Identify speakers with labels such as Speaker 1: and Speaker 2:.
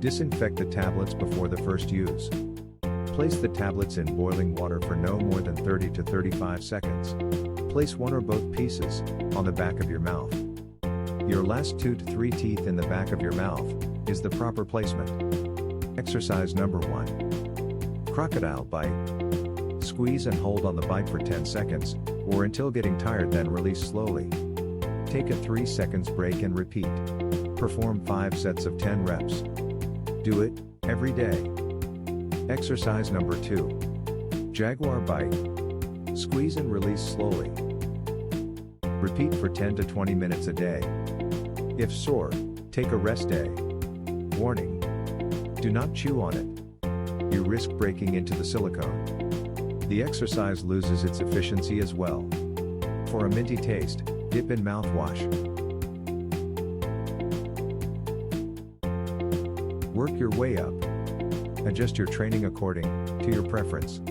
Speaker 1: Disinfect the tablets before the first use. Place the tablets in boiling water for no more than 30 to 35 seconds. Place one or both pieces on the back of your mouth. Your last 2 to 3 teeth in the back of your mouth is the proper placement. Exercise number 1. Crocodile bite. Squeeze and hold on the bite for 10 seconds, or until getting tired, then release slowly. Take a 3 seconds break and repeat. Perform 5 sets of 10 reps. Do it every day. Exercise number 2. Jaguar bite. Squeeze and release slowly. Repeat for 10 to 20 minutes a day. If sore, take a rest day. Warning: do not chew on it. You risk breaking into the silicone. The exercise loses its efficiency as well. For a minty taste, dip in mouthwash. Work your way up. Adjust your training according to your preference.